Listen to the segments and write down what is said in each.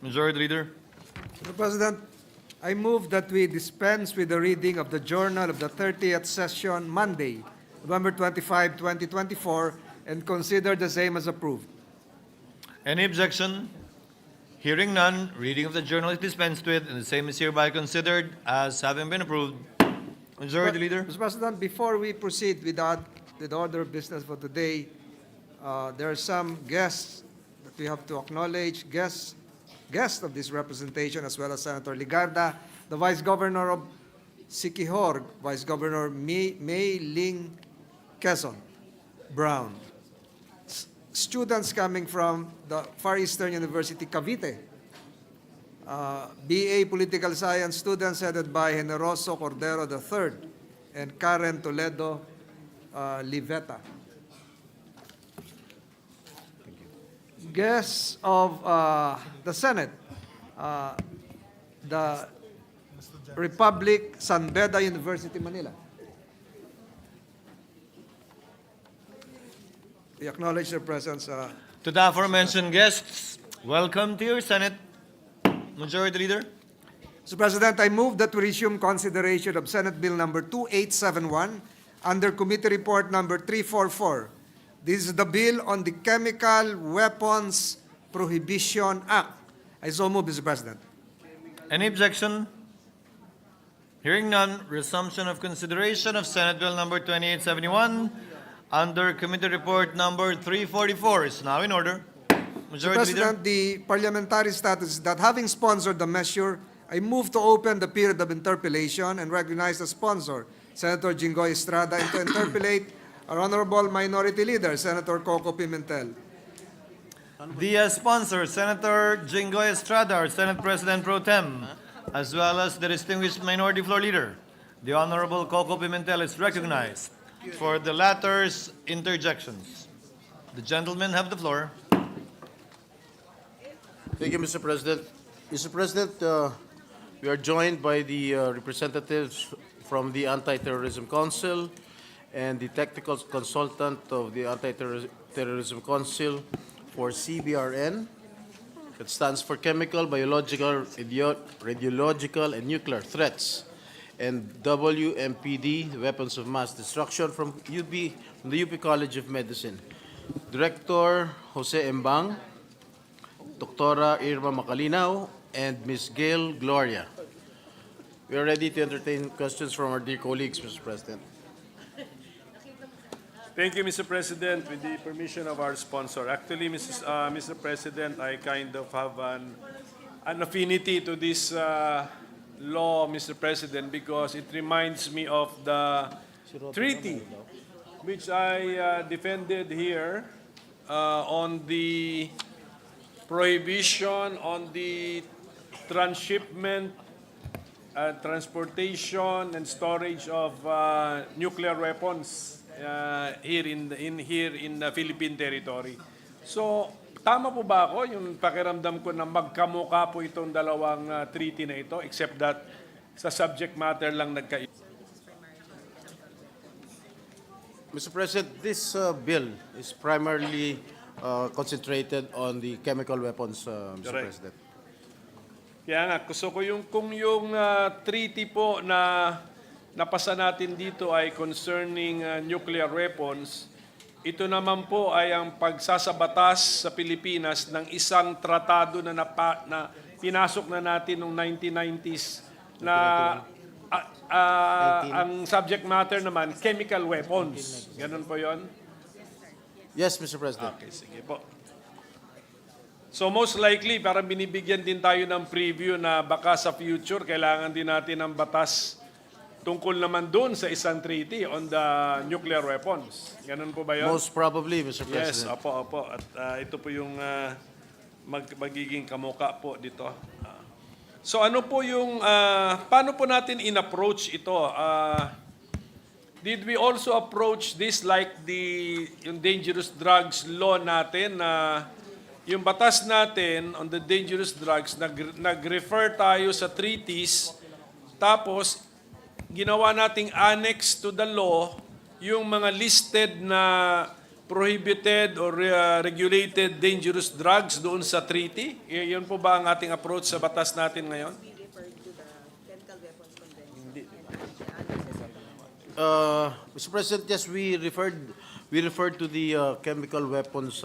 Majority Leader. Mr. President, I move that we dispense with the reading of the Journal of the 30th Session, Monday, November 25, 2024, and consider the same as approved. Any objection? Hearing none, reading of the journal is dispensed with, and the same is hereby considered as having been approved. Majority Leader. Mr. President, before we proceed with the order of business for today, there are some guests that we have to acknowledge. Guests of this representation, as well as Senator Ligarda, the Vice Governor of Siquijor, Vice Governor May Ling Quezon Brown. Students coming from the Far Eastern University, Cavite. BA Political Science students headed by Generoso Cordero III and Karen Toledo Liveta. Guests of the Senate, the Republic San Beda University, Manila. We acknowledge their presence. To the aforementioned guests, welcome to your Senate. Majority Leader. Mr. President, I move that we resume consideration of Senate Bill number 2871 under Committee Report number 344. This is the bill on the Chemical Weapons Prohibition Act. I so move, Mr. President. Any objection? Hearing none, resumption of consideration of Senate Bill number 2871 under Committee Report number 344 is now in order. Majority President, the parliamentary status is that having sponsored the measure, I move to open the period of interpellation and recognize the sponsor, Senator Jinggoy Estrada, and to interpellate our Honorable Minority Leader, Senator 𝗪𝗪𝗣𝗦𝗘𝗗. The sponsor, Senator Jinggoy Estrada, our Senate President Pro Tem, as well as the distinguished Minority Floor Leader, the Honorable 𝗪𝗪𝗣𝗪𝗡𝗏 is recognized for the latter's interjections. The gentlemen have the floor. Thank you, Mr. President. Mr. President, we are joined by the representatives from the Anti-Terrorism Council and the technical consultant of the Anti-Terrorism Council for CBRN, that stands for Chemical, Biological, Radiological, and Nuclear Threats, and WMPD, Weapons of Mass Destruction, from the UP College of Medicine. Director Jose Embang, Dr. 𝗪𝗪𝗪𝗣𝗪𝗏, and Ms. Gail Gloria. We are ready to entertain questions from our dear colleagues, Mr. President. Thank you, Mr. President. With the permission of our sponsor. Actually, Mr. President, I kind of have an affinity to this law, Mr. President, because it reminds me of the treaty which I defended here on the prohibition on the transshipment, transportation, and storage of nuclear weapons here in the Philippine territory. So, tama po ba ako yung pakiramdam ko na magkamukha po itong dalawang treaty na ito, except that sa subject matter lang nagkaiba? Mr. President, this bill is primarily concentrated on the chemical weapons, Mr. Correct. President. Kaya nga, gusto ko kung yung treaty po na napasa natin dito ay concerning nuclear weapons, ito naman po ay ang pagsasabatas sa Pilipinas ng isang tratado na pinasok na natin noong 1990s na ang subject matter naman, chemical weapons. Ganun po yon? Yes, Mr. President. Okay, sige po. So most likely, parang binibigyan din tayo ng preview na baka sa future, kailangan din natin ng batas tungkol naman doon sa isang treaty on the nuclear weapons. Ganun po ba yun? Most probably, Mr. Yes, President. opo. At ito po yung magiging kamuka po dito. So ano po yung, paano po natin in-approach ito? Did we also approach this like yung dangerous drugs law natin na yung batas natin on the dangerous drugs, nag-refer tayo sa treaties, tapos ginawa nating annex to the law yung mga listed na prohibited or regulated dangerous drugs doon sa treaty? Yun po ba ang ating approach sa batas natin ngayon? Mr. President, yes, we referred to the Chemical Weapons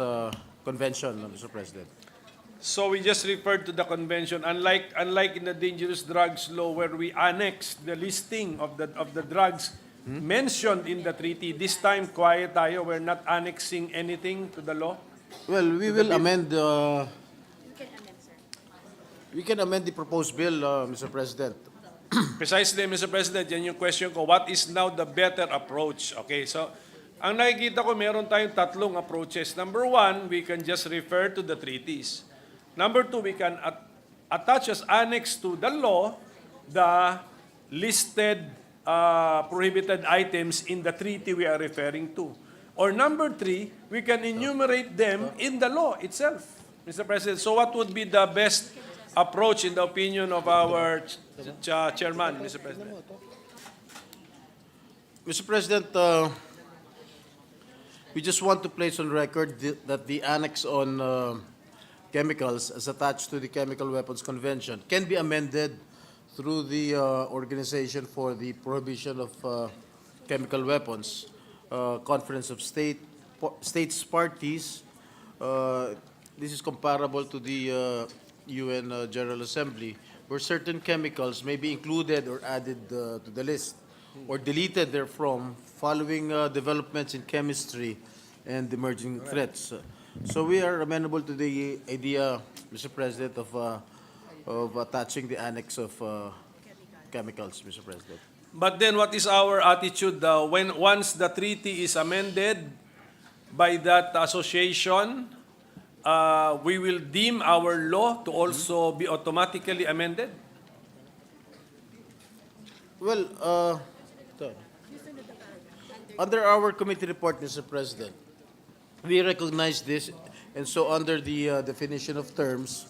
Convention, Mr. President. So we just referred to the convention, unlike in the dangerous drugs law where we annexed the listing of the drugs mentioned in the treaty. This time, quiet tayo. We're not annexing anything to the law. Well, we will amend. We can amend the proposed bill, Mr. President. Precisely, Mr. President, yan yung question ko. What is now the better approach? Okay, so ang nakikita ko, meron tayong tatlong approaches. Number one, we can just refer to the treaties. Number two, we can attach as annex to the law the listed prohibited items in the treaty we are referring to. Or number three, we can enumerate them in the law itself, Mr. President. So what would be the best approach in the opinion of our chairman, Mr. President? Mr. President, we just want to place on record that the annex on chemicals as attached to the Chemical Weapons Convention can be amended through the Organization for the Prohibition of Chemical Weapons, Conference of States Parties. This is comparable to the UN General Assembly, where certain chemicals may be included or added to the list or deleted therefrom following developments in chemistry and emerging threats. So we are amenable to the idea, Mr. President, of attaching the annex of chemicals, Mr. President. But then what is our attitude once the treaty is amended by that association, we will deem our law to also be automatically amended? Well, under our committee report, Mr. President, we recognize this, and so under the definition of terms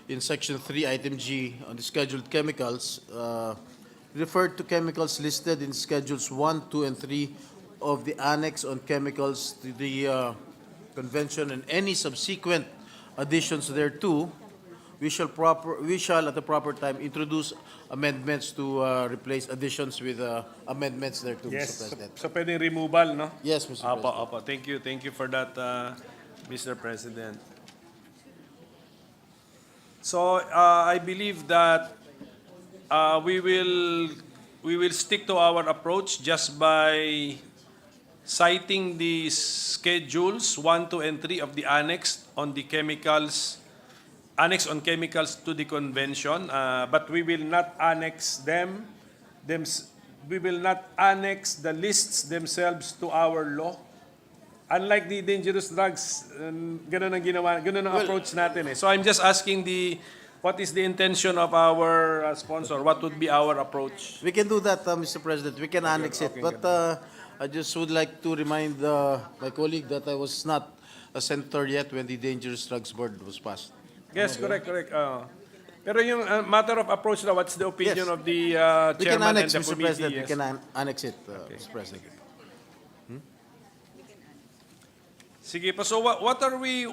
in Section 3, Item G, on the scheduled chemicals, referred to chemicals listed in Schedules 1, 2, and 3 of the Annex on Chemicals to the Convention and any subsequent additions thereto, we shall at the proper time introduce amendments to replace additions with amendments thereto, Mr. President. So pwedeng removal, no? Yes, Mr. President. Apo. Thank you for that, Mr. President. So I believe that we will stick to our approach just by citing the schedules 1, 2, and 3 of the annex on the chemicals, annex on chemicals to the convention, but we will not annex we will not annex the lists themselves to our law. Unlike the dangerous drugs, ganun ang approach natin eh. So I'm just asking what is the intention of our sponsor? What would be our approach? We can do that, Mr. President. We can annex it. But I just would like to remind my colleague that I was not a senator yet when the Dangerous Drugs Board was passed. Yes, correct. Pero yung matter of approach na, what's the opinion Yes. of the We can chairman and annex, the Mr. committee? President. Yes. We can annex it, Mr. President. Sige pa, so what are we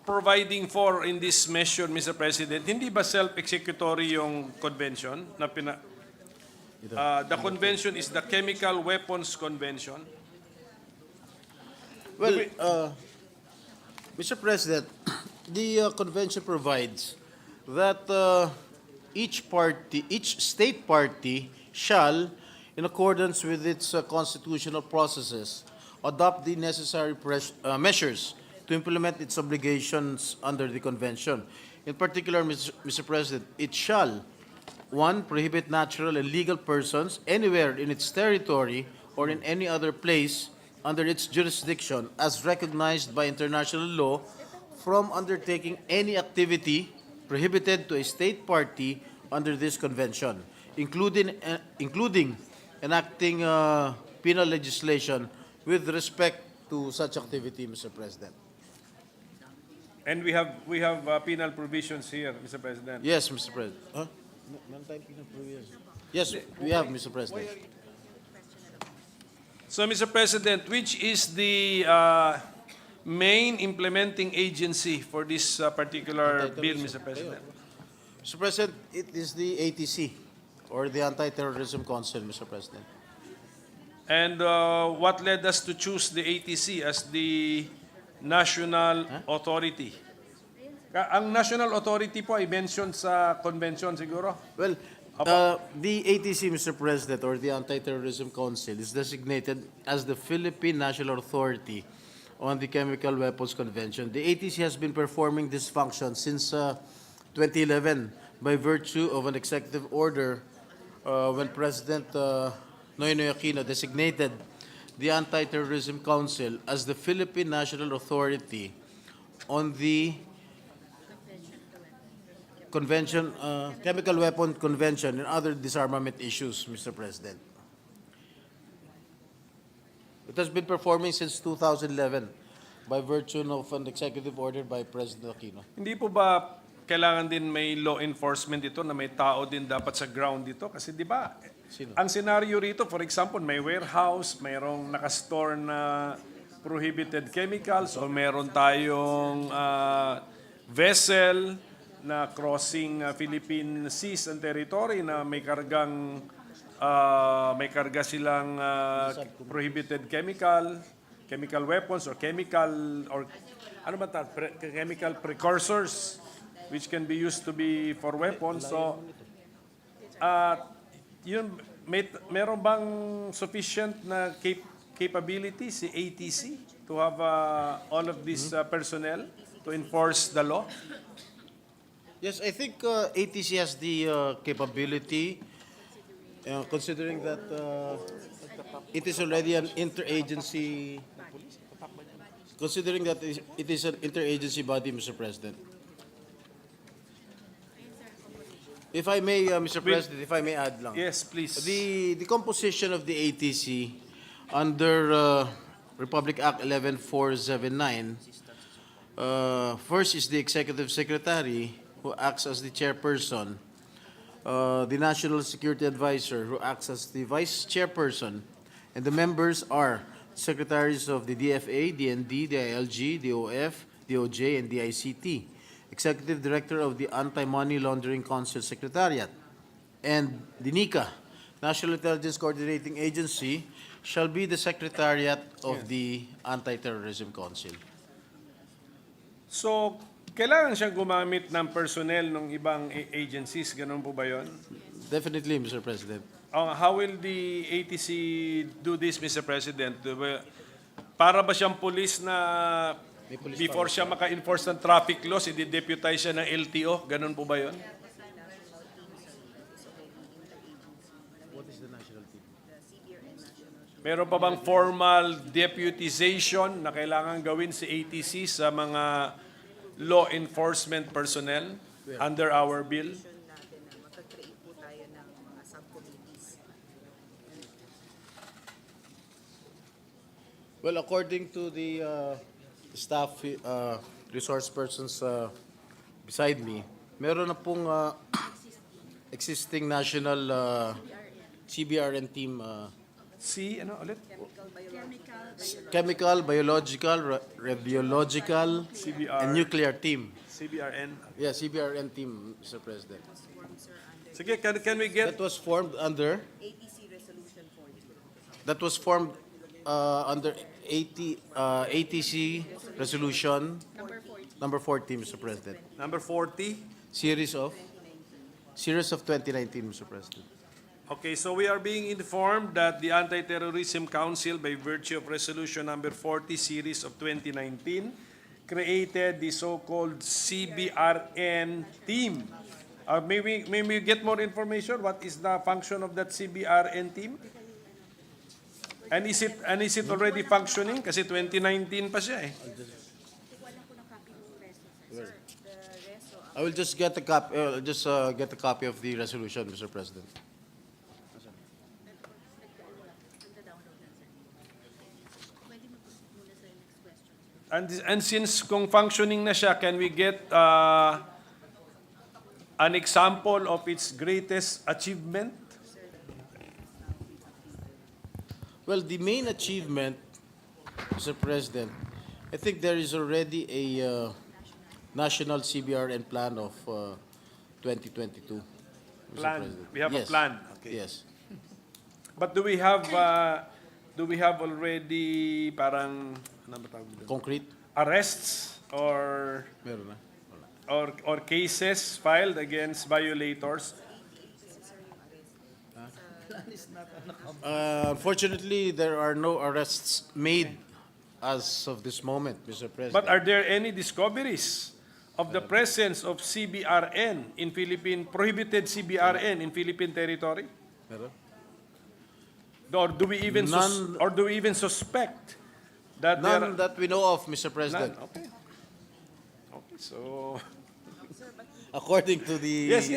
providing for in this measure, Mr. President? Hindi ba self-executory yung convention na the convention is the Chemical Weapons Convention? Well, Mr. President, the convention provides that each state party shall, in accordance with its constitutional processes, adopt the necessary measures to implement its obligations under the convention. In particular, Mr. President, it shall, 1, prohibit natural and legal persons anywhere in its territory or in any other place under its jurisdiction as recognized by international law from undertaking any activity prohibited to a state party under this convention, including enacting penal legislation with respect to such activity, Mr. President. And we have penal provisions here, Mr. President. Yes, Mr. President. Huh? Yes, we have, Mr. President. So, Mr. President, which is the main implementing agency for this particular bill, Mr. President? Mr. President, it is the ATC, or the Anti-Terrorism Council, Mr. President. And what led us to choose the ATC as the national authority? Ang national authority po ay mentioned sa convention siguro? Well, the ATC, Mr. President, or the Anti-Terrorism Council, is designated as the Philippine National Authority on the Chemical Weapons Convention. The ATC has been performing this function since 2011 by virtue of an executive order when President 𝗪𝗠𝗧𝗪𝗠 Aquino designated the Anti-Terrorism Council as the Philippine National Authority on the Convention, Chemical Weapon Convention and other disarmament issues, Mr. President. It has been performing since 2011 by virtue of an executive order by President Aquino. Hindi po ba kailangan din may law enforcement dito na may tao din dapat sa ground dito? Kasi di ba, Sino? ang senaryo rito, for example, may warehouse, mayroong nakastore na prohibited chemicals, o meron tayong vessel na crossing Philippine seas and territory na may kargang may karga silang prohibited chemical weapons or chemical or ano ba ta, chemical precursors which can be used to be for weapons. So yun, meron bang sufficient na capability si ATC to have all of these personnel to enforce the law? Yes, I think ATC has the capability, considering that it is already an interagency, considering that it is an interagency body, Mr. President. If I may, Mr. President, if I may add lang. Yes, please. The composition of the ATC under Republic Act 11479, first is the Executive Secretary, who acts as the chairperson, the National Security Advisor, who acts as the vice chairperson, and the members are secretaries of the DFA, DND, DILG, DOF, DOJ, and DICT, Executive Director of the Anti-Money Laundering Council Secretariat, and the NICA, National Intelligence Coordinating Agency, shall be the Secretariat of the Anti-Terrorism Council. So, kailangan siyang gumamit ng personnel ng ibang agencies, ganun po ba yun? Definitely, Mr. President. How will the ATC do this, Mr. President? Para ba siyang police na before siya maka-enforce ng traffic laws, i-deputize siya ng LTO? Ganun po ba yun? What is the national team? Meron pa bang formal deputization na kailangan gawin si ATC sa mga law enforcement personnel under our bill? Well, according to the staff resource persons beside me, meron na pong existing national CBRN team, Ano ulit? chemical, biological, radiological, CBR. and nuclear team. CBRN. Yeah, CBRN team, Mr. President. Sige, can we get... That was formed under... That was formed under ATC Resolution number 40, Mr. President. Number 40? Series of 2019, Mr. President. Okay, so we are being informed that the Anti-Terrorism Council, by virtue of Resolution number 40, series of 2019, created the so-called CBRN team. May we get more information? What is the function of that CBRN team? And is it already functioning? Kasi 2019 pa siya eh. I will just get a copy. Get a copy of the resolution, Mr. President. And since kung functioning na siya, can we get an example of its greatest achievement? Well, the main achievement, Mr. President, I think there is already a national CBRN plan of 2022. Mr. Plan. President. We have a Yes. plan. Okay. Yes. But do we have already parang ano ba tawag dito? Concrete? Arrests or Meron na. cases filed against violators? Unfortunately, there are no arrests made as of this moment, Mr. President. But are there any discoveries of the presence of CBRN in prohibited CBRN in Philippine territory? Meron? Or do we even None. suspect that None that we know of, Mr. President. None. Okay. Okay, so According to the... yes.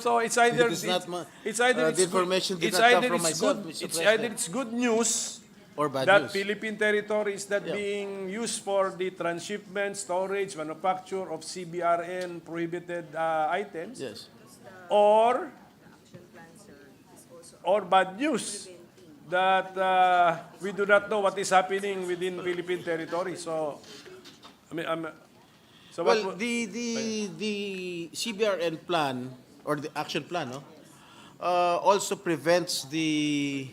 So it's either It is not it's the information did not come from myself, Mr. It's either President. it's good news Or bad that news. Philippine territory is not Yeah. being used for the transshipment, storage, manufacture of CBRN prohibited items, Yes. or bad news that we do not know what is happening within Philippine territory. So, so what? Well, the CBRN plan, or the action plan, no, also prevents the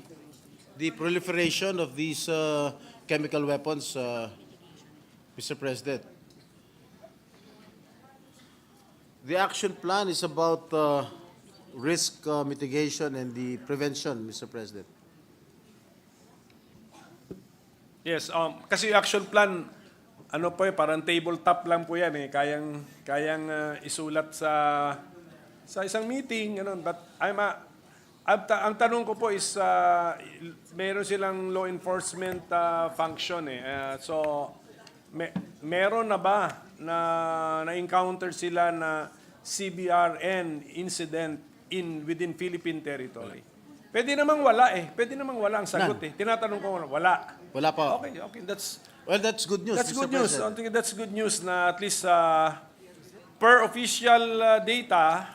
proliferation of these chemical weapons, Mr. President. The action plan is about risk mitigation and the prevention, Mr. President. Yes, kasi action plan, ano po parang tabletop lang po yan eh. Kayang isulat sa isang meeting, ganun. But ang tanong ko po is, meron silang law enforcement function eh. So, meron na ba na-encounter sila na CBRN incident within Philippine territory? Pwede namang wala eh. Pwede namang wala ang sagot eh. Tinatanong ko, wala. Wala pa. Okay, that's Good news, that's Mr. good news. I President. think that's good news na at least per official data,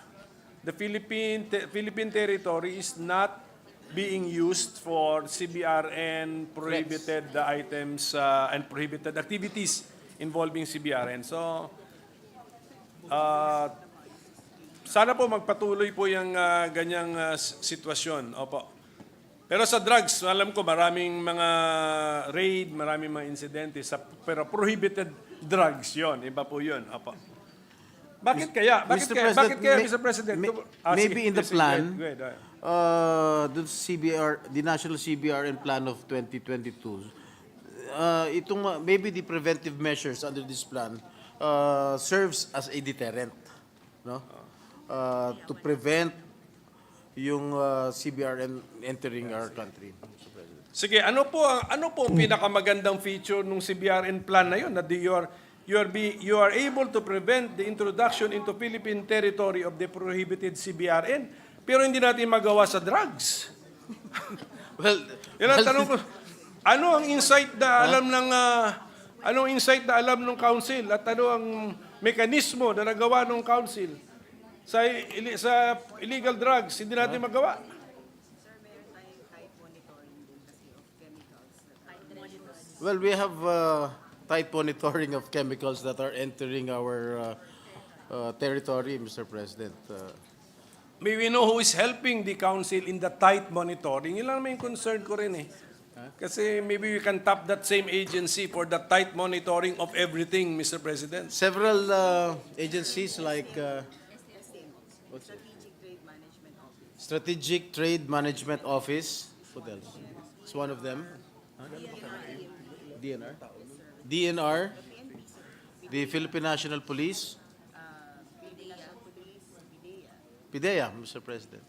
the Philippine territory is not being used for CBRN prohibited items and prohibited activities involving CBRN. So sana po magpatuloy po yung ganyang sitwasyon. Opo. Pero sa drugs, alam ko maraming mga raid, maraming mga insidente, pero prohibited drugs yon, iba po yun. Opo. Bakit kaya? Mr. President, Mr. President? maybe in the plan, Go ahead. the National CBRN Plan of 2022, maybe the preventive measures under this plan serves as a deterrent, no? To prevent yung CBRN entering our country. Mr. President. Sige, ano po ang pinakamagandang feature ng CBRN plan na yun? Na you are able to prevent the introduction into Philippine territory of the prohibited CBRN, pero hindi natin magawa sa drugs. Well, Yan ang tanong ko. Ano ang insight na alam ng council at ano ang mekanismo na nagawa ng council sa illegal drugs, hindi natin magawa. well, we have tight monitoring of chemicals that are entering our territory, Mr. President. May we know who is helping the council in the tight monitoring. Yun lang naman yung concern ko rin eh. Kasi maybe we can tap that same agency for the tight monitoring of everything, Mr. President. Several agencies like Strategic Trade Management Office. What else? It's one of them. DNR. The Philippine National Police. PIDEA, Mr. President.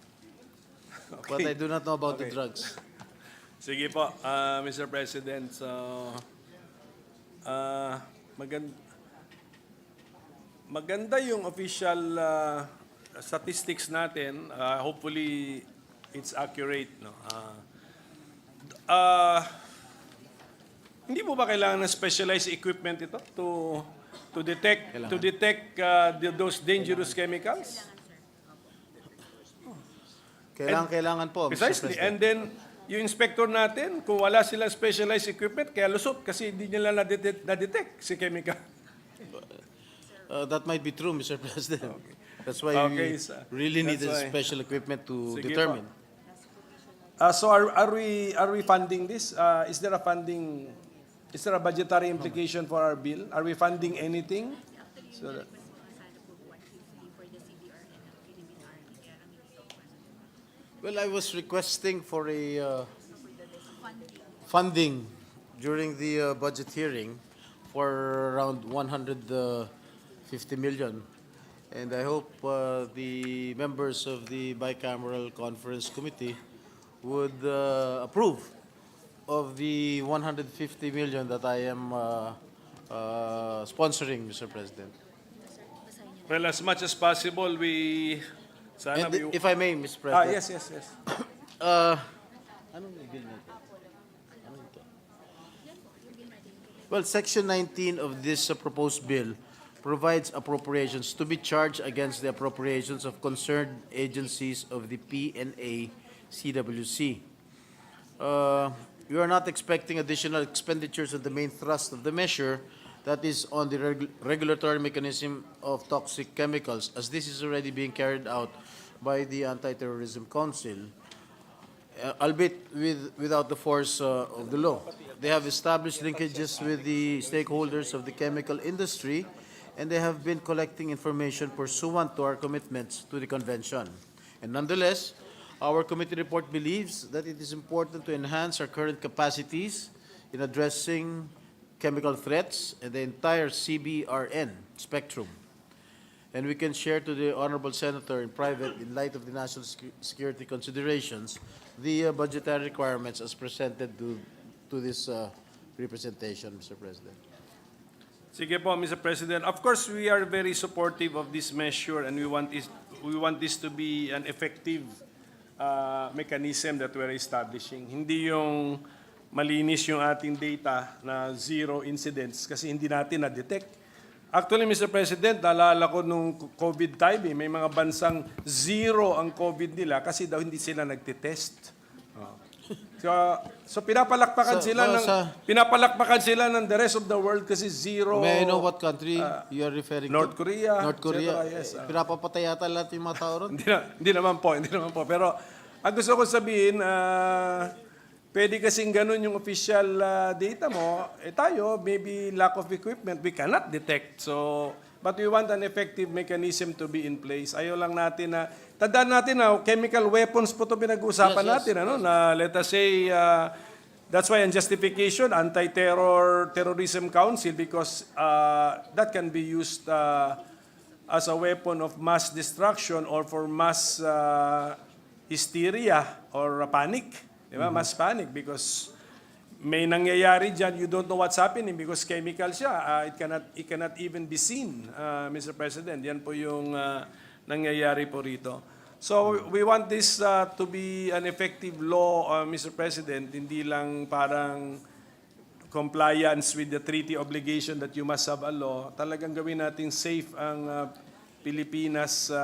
But I do not know about the drugs. Sige po, Mr. President. So, maganda yung official statistics natin. Hopefully, it's accurate. No? Hindi mo ba kailangan ng specialized equipment ito to detect those dangerous chemicals? Kailangan po, Mr. Precisely. President. And then, yung inspector natin, kung wala silang specialized equipment, kaya lusot kasi hindi nila na-detect si chemical. That might be true, Mr. President. That's why Okay, we sir. really need That's why. special equipment to Sige determine. So are we funding this? Is there a funding? Is there a budgetary implication for our bill? Are we funding anything? So that, Well, I was requesting for a funding during the budget hearing for around 150 million. And I hope the members of the Bicameral Conference Committee would approve of the 150 million that I am sponsoring, Mr. President. well, as much as possible, we sana And if I may, Mr. President. yes. Anong bill nito? Ano ito? Well, Section 19 of this proposed bill provides appropriations to be charged against the appropriations of concerned agencies of the PNA CWC. We are not expecting additional expenditures on the main thrust of the measure, that is on the regulatory mechanism of toxic chemicals, as this is already being carried out by the Anti-Terrorism Council, albeit without the force of the law. They have established linkages with the stakeholders of the chemical industry, and they have been collecting information pursuant to our commitments to the convention. And nonetheless, our committee report believes that it is important to enhance our current capacities in addressing chemical threats and the entire CBRN spectrum. And we can share to the Honorable Senator in private, in light of the national security considerations, the budgetary requirements as presented to this representation, Mr. President. Sige po, Mr. President. Of course, we are very supportive of this measure, and we want this to be an effective mechanism that we're establishing. Hindi yung malinis yung ating data na zero incidents kasi hindi natin na-detect. Actually, Mr. President, naalala ko nung COVID time, may mga bansang zero ang COVID nila kasi daw hindi sila nagtitest. So pinapalakpakan sila ng the rest of the world kasi zero. May I know what country you are referring North to? Korea. North Korea. Yes. Pinapapatay yata lahat yung mga tao ron? Hindi naman po. Pero ang gusto ko sabihin, pwede kasing ganun yung official data mo. Tayo, maybe lack of equipment, we cannot detect. But we want an effective mechanism to be in place. Ayaw lang natin na, tandaan natin na chemical weapons po ito pinag-uusapan natin. Ano? Na let us say, that's why ang justification, Anti-Terrorism Council, because that can be used as a weapon of mass destruction or for mass hysteria or panic. Diba? Mass panic because may nangyayari dyan, you don't know what's happening because chemical siya. It cannot even be seen, Mr. President. Yan po yung nangyayari po rito. So we want this to be an effective law, Mr. President, hindi lang parang compliance with the treaty obligation that you must have a law. Talagang gawin natin safe ang Pilipinas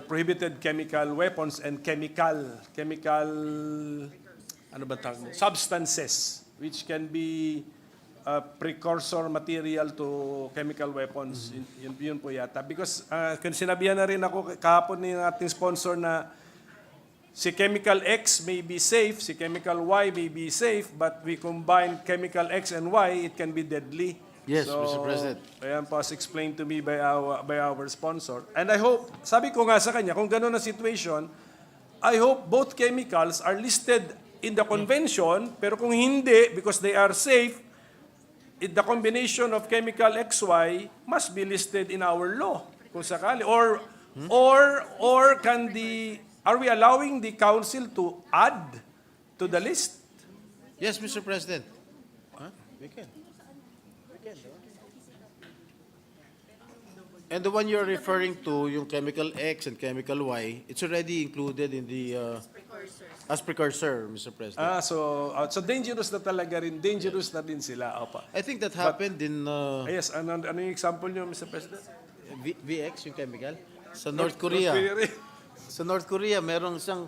prohibited chemical weapons and chemical substances which can be precursor material to chemical weapons. Yun po yata. Because kung sinabihan na rin ako kahapon ng ating sponsor na si chemical X may be safe, si chemical Y may be safe, but we combine chemical X and Y, it can be deadly. Yes, Mr. President. Ayan po, as explained to me by our sponsor. And I hope, sabi ko nga sa kanya, kung gano'n na situation, I hope both chemicals are listed in the convention, pero kung hindi, because they are safe, the combination of chemical XY must be listed in our law, kung sakali. Or are we allowing the council to add to the list? Yes, Mr. President. We can. And the one you're referring to, yung chemical X and chemical Y, it's already included in the as precursor, Mr. President. So dangerous na talaga rin. Dangerous na din sila. Opa. I think that happened in Yes, ano yung example nyo, Mr. President? VX, yung chemical, sa North Korea. Sa North Korea, merong isang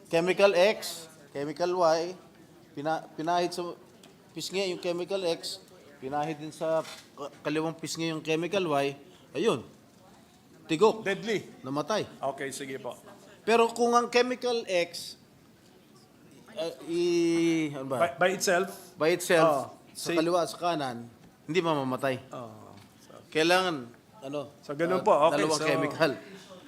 chemical X, chemical Y, pinahid sa pisngi yung chemical X, pinahid din sa kaliwang pisngi yung chemical Y, ayun, tigok, Deadly. namatay. Okay, sige po. Pero kung ang chemical X, ano ba? By itself? By itself, sa say- kaliwa, sa kanan, hindi mamamatay. Kailangan, So, ganun po. Okay, dalawang so- chemical.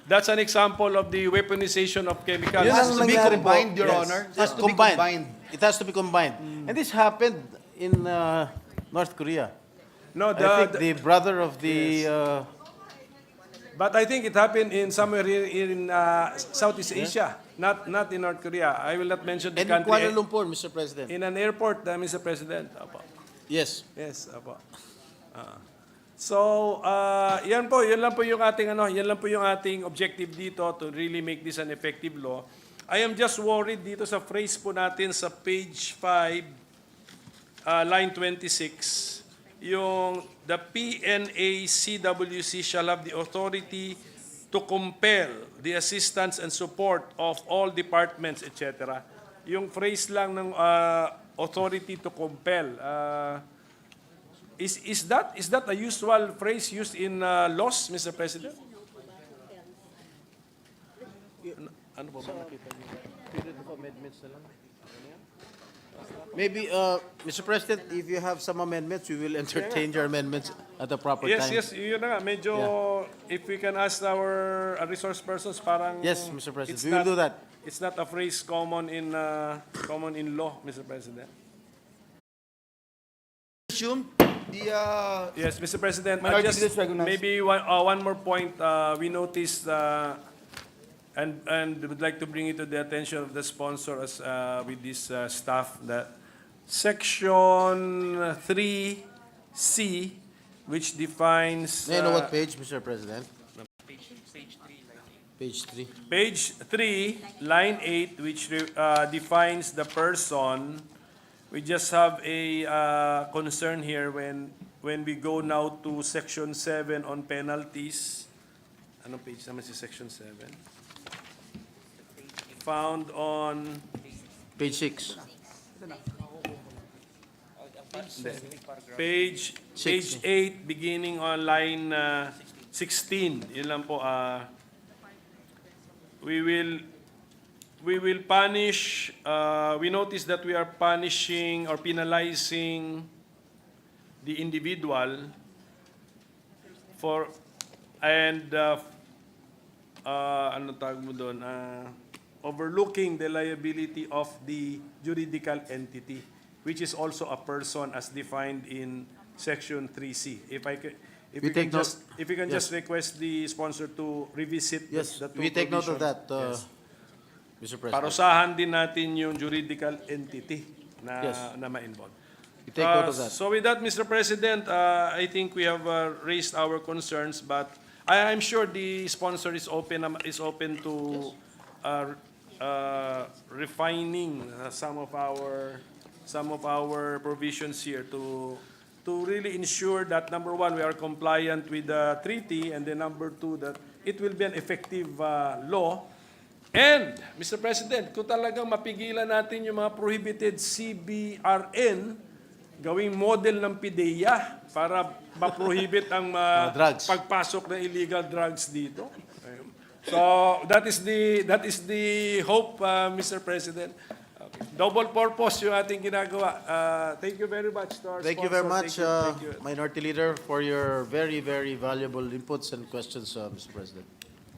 That's an example of the weaponization of chemicals. Yun ang to be nangyari po. combined, Your Yes. Honor. Yes, Has to be combined. It has to be combined. And this happened in North Korea. No, I think the brother of the... but I think it happened in somewhere in Southeast Asia, not in North Korea. I will not mention the and in Kuala country. Lumpur, Mr. President. In an airport, Mr. President. Opo. Yes. Yes, apo. So, yan lang po yung ating objective dito to really make this an effective law. I am just worried dito sa phrase po natin sa page 5, line 26, yung the PNACWC shall have the authority to compel the assistance and support of all departments, etc. Yung phrase lang ng authority to compel, Is that a usual phrase used in laws, Mr. President? Ano po ba nakita niyo? Maybe, Mr. President, if you have some amendments, we will entertain your amendments at the proper Yes, time. yes, yun na nga. Medyo, if we can ask our resource persons, parang... Yes, Mr. President, it's we will do that. It's not a phrase common in law, Mr. President. Assume the Yes, Mr. President, Minority just leaders recognized. maybe one more point. We noticed and would like to bring it to the attention of the sponsor as with this staff that Section 3C, which defines May I know what page, Mr. President? Page 3. Page 3, line 8, which defines the person. We just have a concern here when we go now to Section 7 on penalties. Anong page naman si Section 7? Found on Page 6. page 8, beginning on line 16. Yun lang po. We will punish, we notice that we are punishing or penalizing the individual for, and ano tawag mo doon, overlooking the liability of the juridical entity, which is also a person as defined in Section 3C. If we can just request the sponsor to revisit Yes, the two we take note of provisions. that, Yes. Mr. President. Parusahan din natin yung juridical entity na, Yes. na ma-involve. We take note of that. So with that, Mr. President, I think we have raised our concerns, but I'm sure the sponsor is open to refining some of our provisions here to really ensure that, number one, we are compliant with the treaty, and then number two, that it will be an effective law. And, Mr. President, kung talagang mapigilan natin yung mga prohibited CBRN, gawing model ng PIDEA para ma-prohibit ang drugs. pagpasok ng illegal drugs dito. So, that is the hope, Mr. President. Okay. Double purpose yung ating ginagawa. Thank you very much to our Thank you very sponsor. much, Thank you. Minority Leader, for your very, very valuable inputs and questions, Mr. President.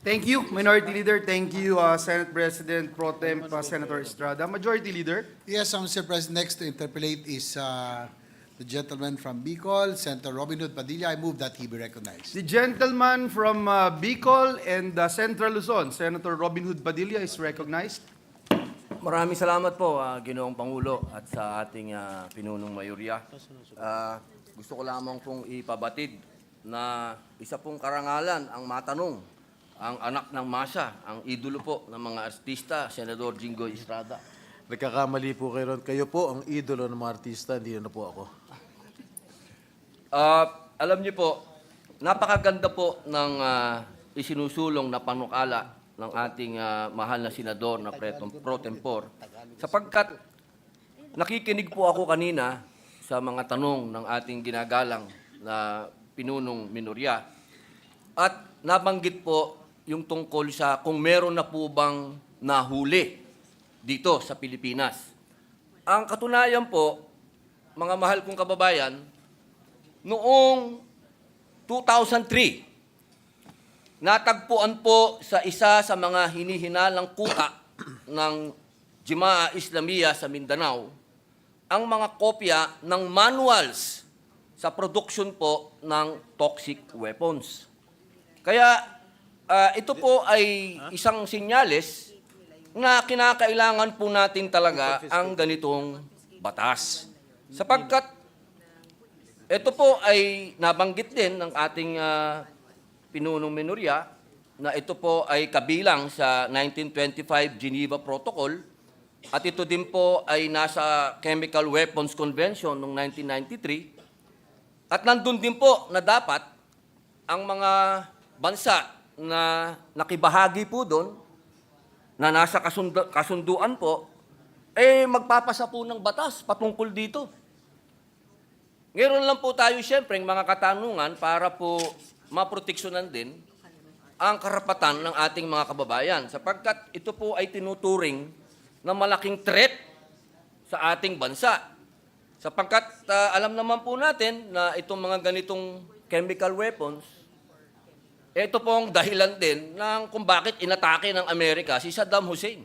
Thank you, Minority Leader. Thank you, Senate President Pro Tem Senator Estrada. Majority Leader. Yes, Mr. President, next to interpolate is the gentleman from Bicol, Senator 𝗪𝗓𝗪𝗓𝗪𝗓. I move that he be recognized. The gentleman from Bicol and Central Luzon, Senator Robin Hood Padilla, is recognized. Maraming salamat po, Ginoong Pangulo, at sa ating pinunong mayorya. Gusto ko lamang pong ipabatid na isa pong karangalan ang matanong, ang anak ng masa, ang idolo po ng mga artista, Senador Jinggoy Estrada. Nagkakamali po kayo ron. Kayo po ang idolo ng mga artista, hindi na po ako. Alam niyo po, napakaganda po ng isinusulong na panukala ng ating mahal na senador na pro tempore, sapagkat nakikinig po ako kanina sa mga tanong ng ating ginagalang na pinunong minorya at nabanggit po yung tungkol sa kung meron na po bang nahuli dito sa Pilipinas. Ang katunayan po, mga mahal kong kababayan, noong 2003, natagpuan po sa isa sa mga hinihinalang kuta ng 𝗖𝗛𝗣𝗢𝗪𝗏 sa Mindanao ang mga kopya ng manuals sa production po ng toxic weapons. Kaya ito po ay isang senyales na kinakailangan po natin talaga ang ganitong batas. Sapagkat ito po ay nabanggit din ng ating pinunong minorya na ito po ay kabilang sa 1925 Geneva Protocol at ito din po ay nasa Chemical Weapons Convention noong 1993 at nandun din po na dapat ang mga bansa na nakibahagi po doon na nasa kasunduan po magpapasa po ng batas patungkol dito. Ngayon lang po tayo siyempre mga katanungan para po maproteksyonan din ang karapatan ng ating mga kababayan sapagkat ito po ay tinuturing na malaking threat sa ating bansa. Sapagkat alam naman po natin na itong mga ganitong chemical weapons, ito pong dahilan din ng kung bakit inatake ng Amerika si Saddam Hussein.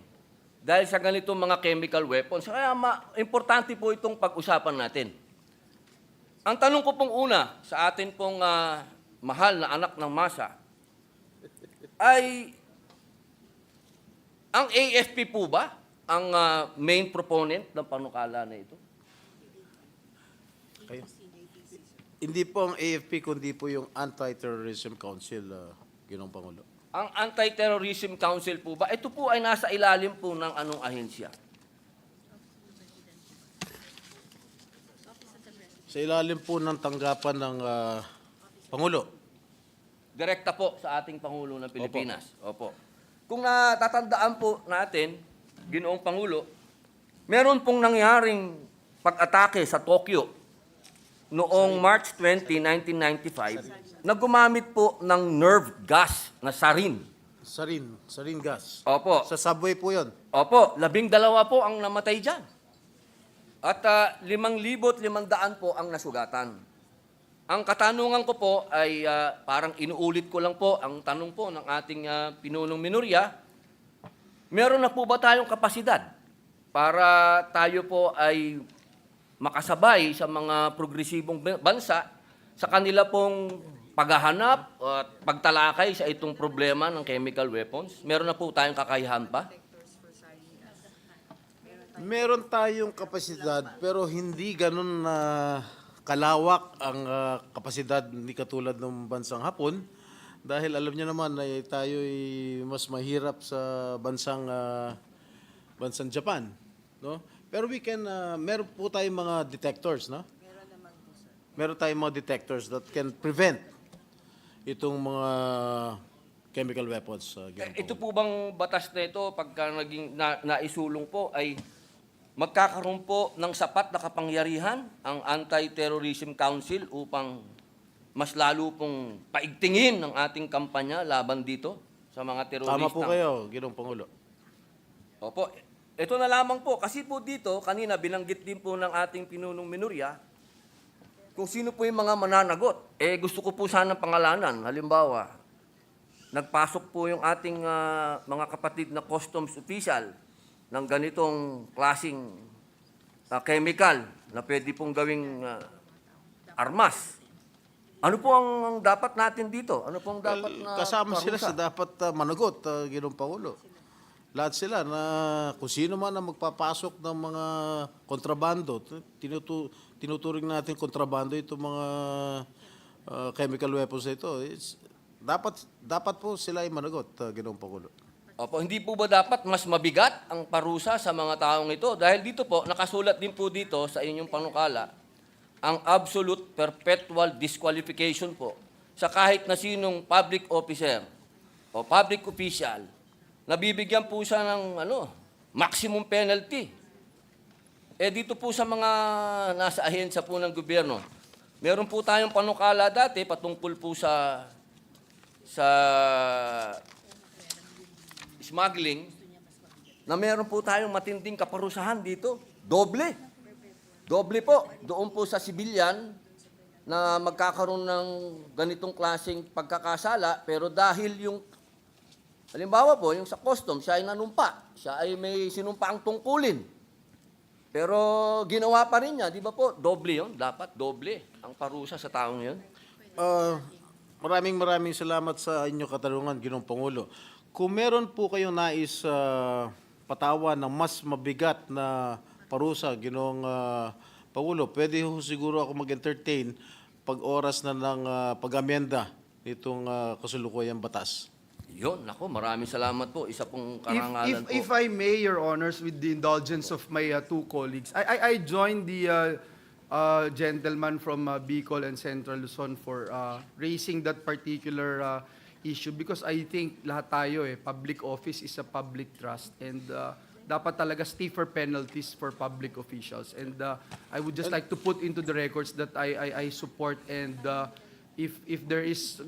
Dahil sa ganitong mga chemical weapons. Kaya importante po itong pag-usapan natin. Ang tanong ko pong una sa atin pong mahal na anak ng masa ay ang AFP po ba ang main proponent ng panukala na ito? Kayo. Hindi po ang AFP, kundi po yung Anti-Terrorism Council, Ginoong Pangulo. Ang Anti-Terrorism Council po ba, ito po ay nasa ilalim po ng anong ahensya? Sa ilalim po ng tanggapan ng Pangulo. Direkta po sa ating Pangulo ng Pilipinas. Opo. Kung natatandaan po natin, Ginoong Pangulo, meron pong nangyaring pag-atake sa Tokyo noong March 20, 1995 na gumamit po ng nerve gas na sarin. Sarin gas. Opo. Sa subway po yun. Opo, 12 po ang namatay dyan. At 5,500 po ang nasugatan. Ang katanungan ko po ay parang inuulit ko lang po ang tanong po ng ating pinunong minorya. Meron na po ba tayong kapasidad para tayo po ay makasabay sa mga progresibong bansa sa kanila pong paghahanap at pagtalakay sa itong problema ng chemical weapons? Meron na po tayong kakayahan pa? Meron tayong kapasidad pero hindi ganun na kalawak ang kapasidad ni katulad ng bansang Hapon dahil alam niyo naman na tayo ay mas mahirap sa bansang Japan, no? Pero meron po tayong mga detectors, no? Meron tayong mga detectors that can prevent itong mga chemical weapons. Ito po bang batas na ito pagka naging naisulong po ay magkakaroon po ng sapat na kapangyarihan ang Anti-Terrorism Council upang mas lalo pong paigtingin ng ating kampanya laban dito sa mga terorista? Tama po kayo, Ginoong Pangulo. Opo. Ito na lamang po. Kasi po dito, kanina binanggit din po ng ating pinunong minorya kung sino po yung mga mananagot. Gusto ko po sana pangalanan. Halimbawa, nagpasok po yung ating mga kapatid na customs official ng ganitong klasing chemical na pwede pong gawing armas. Ano po ang dapat natin dito? Ano pong dapat na Kasama sila parusa? sa dapat managot, Ginoong Pangulo. Lahat sila na kung sino man ang magpapasok ng mga kontrabando, tinuturing natin kontrabando itong mga chemical weapons na ito. Dapat po sila ay managot, Ginoong Pangulo. Opo, hindi po ba dapat mas mabigat ang parusa sa mga taong ito? Dahil dito po, nakasulat din po dito sa inyong panukala, ang absolute perpetual disqualification po sa kahit na sinong public officer o public official nabibigyan po siya ng maximum penalty. Eh dito po sa mga nasa ahensya po ng gobyerno, meron po tayong panukala dati patungkol po sa smuggling, na meron po tayong matinding kaparusahan dito. Doble. Doble po. Doon po sa civilian na magkakaroon ng ganitong klaseng pagkakasala, pero dahil yung, halimbawa po, yung sa custom, siya ay nanumpa. Siya ay may sinumpaang tungkulin. Pero ginawa pa rin niya, di ba po? Doble yun. Dapat doble ang parusa sa taong yun. Maraming salamat sa inyong katanungan, Ginoong Pangulo. Kung meron po kayong nais patawan ng mas mabigat na parusa, Ginoong Pangulo, pwede ho siguro ako mag-entertain pag oras na ng pag-amyenda nitong kasulukuyang batas. Yun, nako, maraming salamat po. Isa pong karangalan po. If I may, Your Honors, with the indulgence of my two colleagues, I joined the gentleman from Bicol and Central Luzon for raising that particular issue because I think lahat tayo public office is a public trust and dapat talaga stiffer penalties for public officials. And I would just like to put into the records that I support and if there is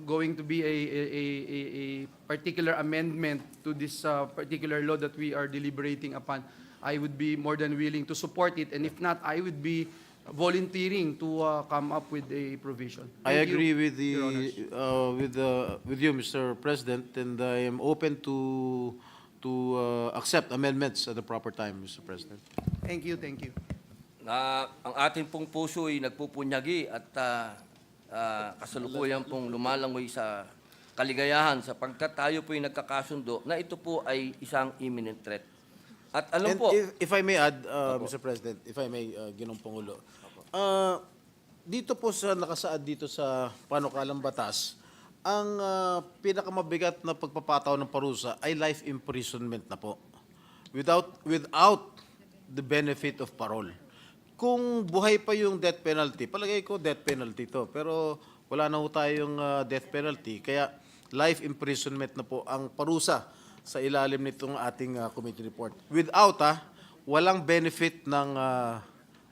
going to be a particular amendment to this particular law that we are deliberating upon, I would be more than willing to support it. And if not, I would be volunteering to come up with a provision. I Thank you, agree with Your Honors. with you, Mr. President, and I am open to accept amendments at the proper time, Mr. President. Thank you, thank you. Na ang ating pong puso ay nagpupunyagi at kasalukuyan pong lumalangoy sa kaligayahan sapagkat tayo po ay nagkakasundo na ito po ay isang imminent threat. At alam And po, if I may add, Mr. President, if I may, Ginoong Pangulo, dito po sa nakasaad dito sa panukalang batas, ang pinakamabigat na pagpapataw ng parusa ay life imprisonment na po. Without the benefit of parole. Kung buhay pa yung death penalty, palagay ko death penalty to. Pero wala na ho tayong death penalty. Kaya life imprisonment na po ang parusa sa ilalim nitong ating committee report. Without, walang benefit ng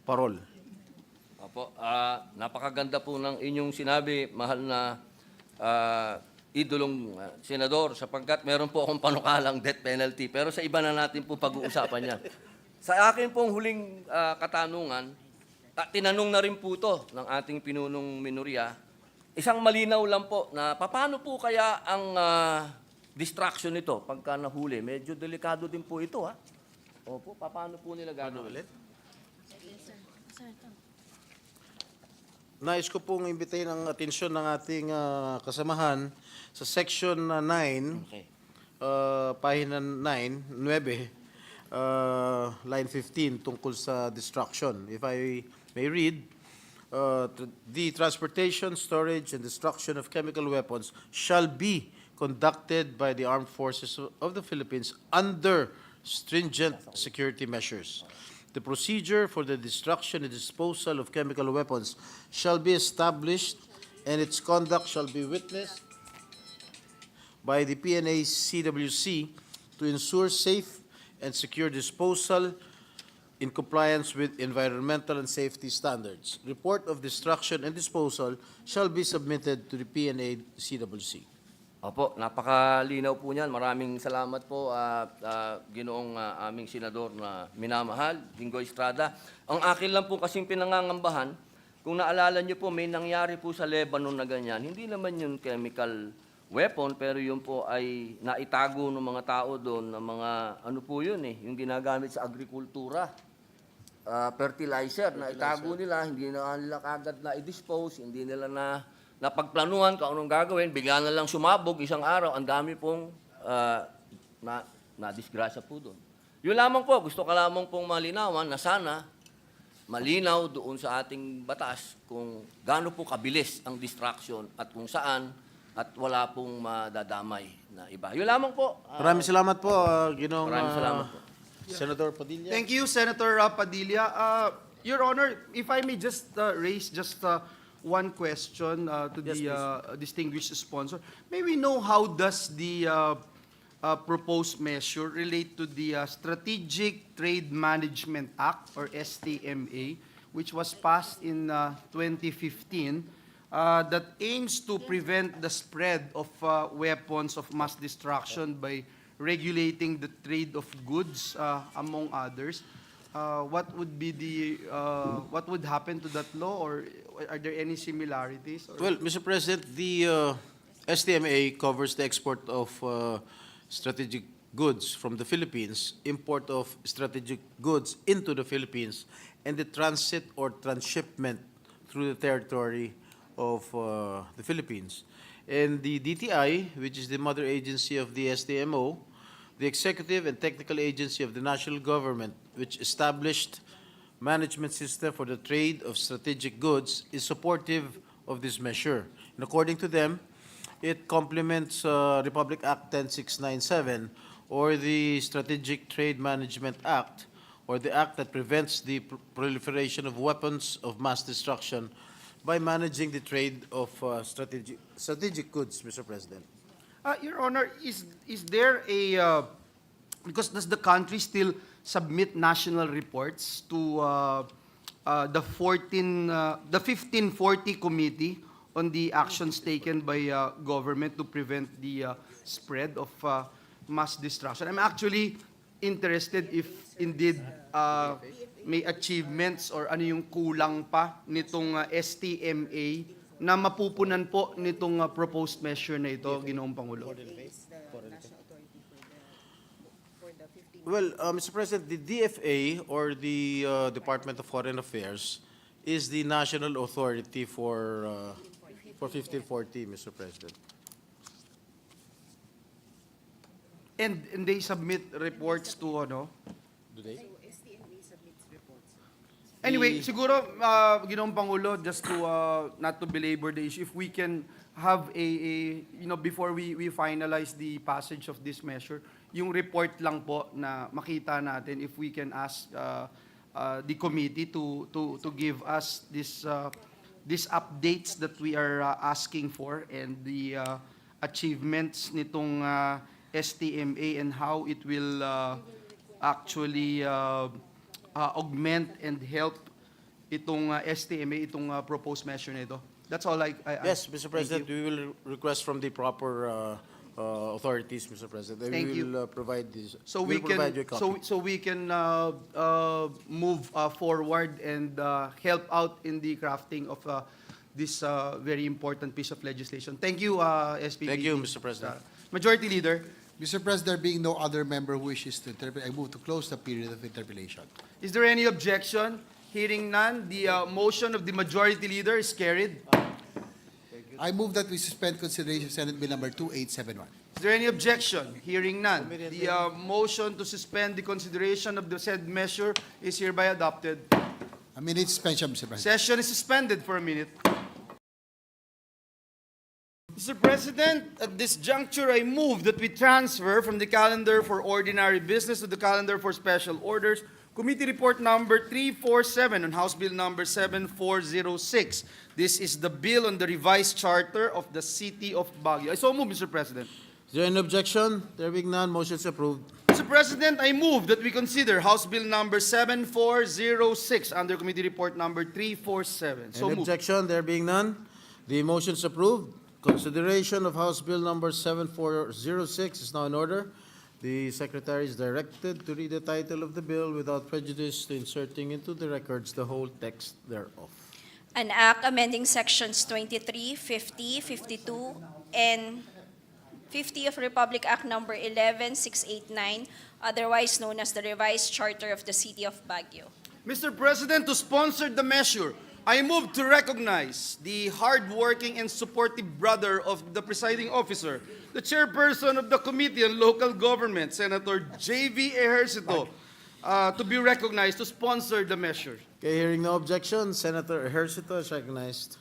parole. Opo, napakaganda po ng inyong sinabi, mahal na idolong senador, sapagkat meron po akong panukalang death penalty. Pero sa iba na natin po pag-uusapan yan. Sa akin pong huling katanungan, tinanong na rin po ito ng ating pinunong minorya, isang malinaw lang po na paano po kaya ang distraction nito pagka nahuli. Medyo delikado din po ito, ha? Opo, paano po nila gagawin? Nais ko pong imbitahin ang atensyon ng ating kasamahan sa section 9, Okay. pahina 9, line 15 tungkol sa destruction. If I may read, the transportation, storage, and destruction of chemical weapons shall be conducted by the armed forces of the Philippines under stringent security measures. The procedure for the destruction and disposal of chemical weapons shall be established, and its conduct shall be witnessed by the PNA-CWC to ensure safe and secure disposal in compliance with environmental and safety standards. Report of destruction and disposal shall be submitted to the PNA-CWC. Opo, napakalinaw po niyan. Maraming salamat po, ginoong aming senador na minamahal, Jinggoy Estrada. Ang akin lang po kasing pinangangambahan, kung naalala niyo po, may nangyari po sa Lebanon na ganyan. Hindi naman yun chemical weapon, pero yun po ay naitago ng mga tao doon, ng mga, ano po yun yung ginagamit sa agrikultura. Fertilizer, na itago nila, hindi na nila kagad na i-dispose, hindi nila na pagplanuhan kung anong gagawin, bigla na lang sumabog isang araw, ang dami pong na-disgrasya po doon. Yun lamang po, gusto ka lamang pong malinawan na sana malinaw doon sa ating batas kung gaano po kabilis ang distraction at kung saan at wala pong madadamay na iba. Yun lamang po. Maraming salamat po, Ginoong Maraming salamat po. Senator Padilla. Thank you, Senator Padilla. Your Honor, if I may just raise just one question to the distinguished sponsor. May we know how does the proposed measure relate to the Strategic Trade Management Act, or STMA, which was passed in 2015, that aims to prevent the spread of weapons of mass destruction by regulating the trade of goods, among others. What would be what would happen to that law, or are there any similarities? Or? Well, Mr. President, the STMA covers the export of strategic goods from the Philippines, import of strategic goods into the Philippines, and the transit or transshipment through the territory of the Philippines. And the DTI, which is the mother agency of the STMO, the executive and technical agency of the national government, which established management system for the trade of strategic goods, is supportive of this measure. And according to them, it complements Republic Act 10697, or the Strategic Trade Management Act, or the act that prevents the proliferation of weapons of mass destruction by managing the trade of strategic goods, Mr. President. Your Honor, is there a because does the country still submit national reports to the 1540 committee on the actions taken by government to prevent the spread of mass destruction? I'm actually interested if indeed may achievements or ano yung kulang pa nitong STMA na mapupunan po nitong proposed measure na ito, Ginoong Pangulo. Well, Mr. President, the DFA, or the Department of Foreign Affairs, is the national authority for 1540, Mr. President. And they submit reports to ano? Do they? Anyway, siguro, Ginoong Pangulo, just to not to belabor the issue, if we can have before we finalize the passage of this measure, yung report lang po na makita natin, if we can ask the committee to give us these updates that we are asking for, and the achievements nitong STMA and how it will actually augment and help itong STMA, itong proposed measure nito. That's all I Yes, Mr. President, we will request from the proper authorities, Mr. President. Thank We you. will provide this. So we'll we can provide you a copy. so we can move forward and help out in the crafting of this very important piece of legislation. Thank you, SPP. Thank you, Mr. President. Majority Leader, Mr. President, there being no other member who wishes to interpret, I move to close the period of interpellation. is there any objection? Hearing none, the motion of the Majority Leader is carried. I move that we suspend consideration of Senate Bill number 2871. Is there any objection? Hearing none, the motion to suspend the consideration of the said measure is hereby adopted. A minute suspension, Mr. President. Session is suspended for a minute. Mr. President, at this juncture, I move that we transfer from the calendar for ordinary business to the calendar for special orders Committee Report number 347 on House Bill number 7406. This is the bill on the revised charter of the City of Baguio. I so move, Mr. President. Is there any objection? There being none, motion is approved. Mr. President, I move that we consider House Bill number 7406 under Committee Report number 347. So Any moved. objection? There being none, the motion is approved. Consideration of House Bill number 7406 is now in order. The Secretary is directed to read the title of the bill without prejudice to inserting into the records the whole text thereof. An act amending sections 23, 50, 52, and 50 of Republic Act number 11689, otherwise known as the revised charter of the City of Baguio. Mr. President, to sponsor the measure, I move to recognize the hardworking and supportive brother of the presiding officer, the chairperson of the Committee on Local Government, Senator J.V. Ejercito, to be recognized to sponsor the measure. Okay, hearing no objection, Senator Ejercito is recognized.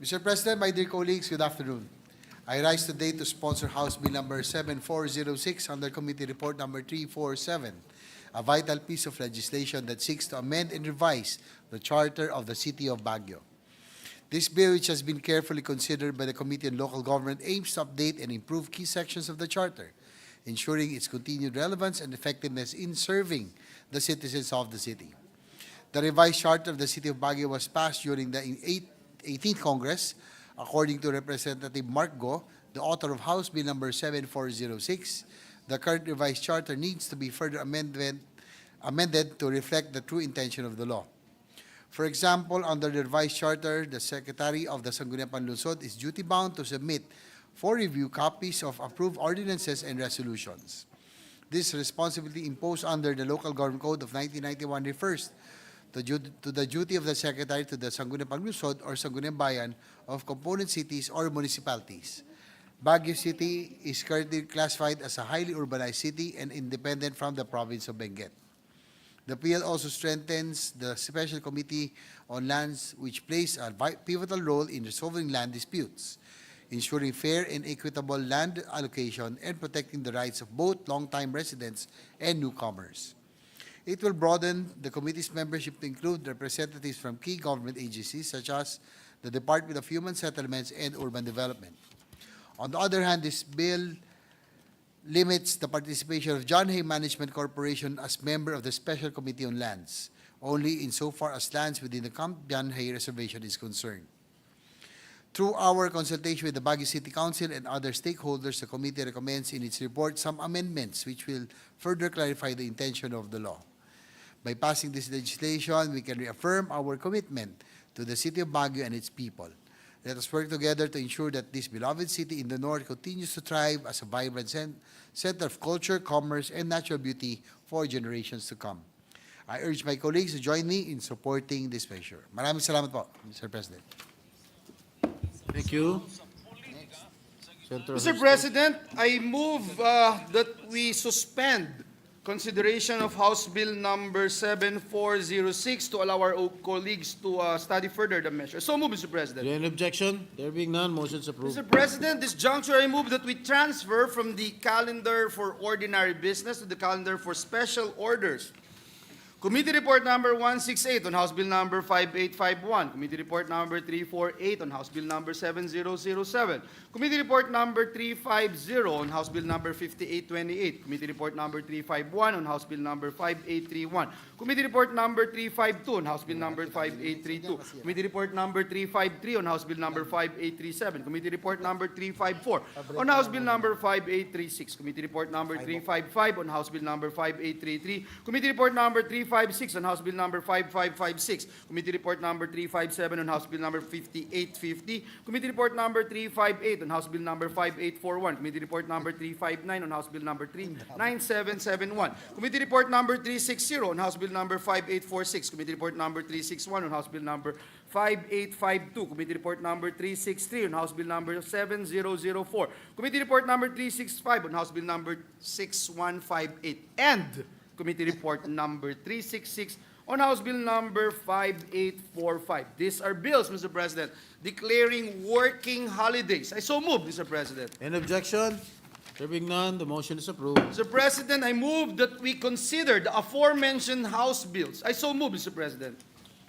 Mr. President, my dear colleagues, good afternoon. I rise today to sponsor House Bill number 7406 under Committee Report number 347, a vital piece of legislation that seeks to amend and revise the Charter of the City of Baguio. This bill, which has been carefully considered by the Committee on Local Government, aims to update and improve key sections of the Charter ensuring its continued relevance and effectiveness in serving the citizens of the city. The revised charter of the City of Baguio was passed during the 18th Congress. According to Representative Mark Go, the author of House Bill number 7406, the current revised charter needs to be further amended to reflect the true intention of the law. For example, under the revised charter, the Secretary of the Sangguniang Panlungsod is duty-bound to submit for review copies of approved ordinances and resolutions. This responsibility imposed under the Local Government Code of 1991 refers to the duty of the Secretary to the Sangguniang Panlungsod or Sangguniang Bayan of component cities or municipalities. Baguio City is currently classified as a highly urbanized city and independent from the province of Benguet. The PL also strengthens the Special Committee on Lands, which plays a pivotal role in resolving land disputes, ensuring fair and equitable land allocation, and protecting the rights of both long-time residents and newcomers. It will broaden the committee's membership to include representatives from key government agencies such as the Department of Human Settlements and Urban Development. On the other hand, this bill limits the participation of John Hay Management Corporation as member of the Special Committee on Lands, only insofar as lands within the Camp John Hay Reservation is concerned. Through our consultation with the Baguio City Council and other stakeholders, the committee recommends in its report some amendments which will further clarify the intention of the law. By passing this legislation, we can reaffirm our commitment to the City of Baguio and its people. Let us work together to ensure that this beloved city in the north continues to thrive as a vibrant center of culture, commerce, and natural beauty for generations to come. I urge my colleagues to join me in supporting this measure. Maraming salamat po, Mr. President. Thank you. Senator Mr. President, I move that we suspend consideration of House Bill number 7406 to allow our colleagues to study further the measure. So move, Mr. Is President. there any objection? There being none, motion is approved. Mr. President, this juncture I move that we transfer from the calendar for ordinary business to the calendar for special orders. Committee Report number 168 on House Bill number 5851. Committee Report number 348 on House Bill number 7007. Committee Report number 350 on House Bill number 5828. Committee Report number 351 on House Bill number 5831. Committee Report number 352 on House Bill number 5832. Committee Report number 353 on House Bill number 5837. Committee Report number 354 on House Bill number 5836. Committee Report number 355 on House Bill number 5833. Committee Report number 356 on House Bill number 5556. Committee Report number 357 on House Bill number 5850. Committee Report number 358 on House Bill number 5841. Committee Report number 359 on House Bill number 39771. Committee Report number 360 on House Bill number 5846. Committee Report number 361 on House Bill number 5852. Committee Report number 363 on House Bill number 7004. Committee Report number 365 on House Bill number 6158. And Committee Report number 366 on House Bill number 5845. These are bills, Mr. President, declaring working holidays. I so move, Mr. President. Any objection? There being none, the motion is approved. Mr. President, I move that we consider the aforementioned House bills. I so move, Mr. President.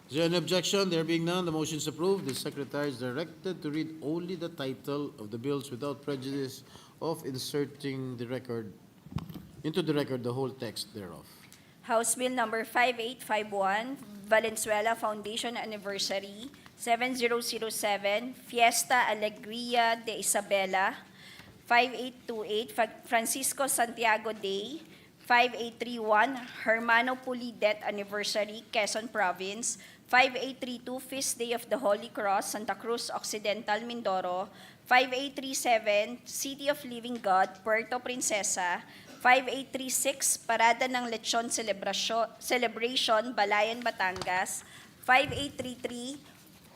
Is there any objection? There being none, the motion is approved. The Secretary is directed to read only the title of the bills without prejudice of inserting into the record the whole text thereof. House Bill number 5851, Valenzuela Foundation Anniversary, 7007, Fiesta Alegría de Isabela, 5828, Francisco Santiago Day, 5831, Hermano Puli Death Anniversary, Quezon Province, 5832, Feast Day of the Holy Cross, Santa Cruz Occidental, Mindoro, 5837, City of Living God, Puerto Princesa, 5836, Parada ng Lechon Celebration, Balayan, Batangas, 5833,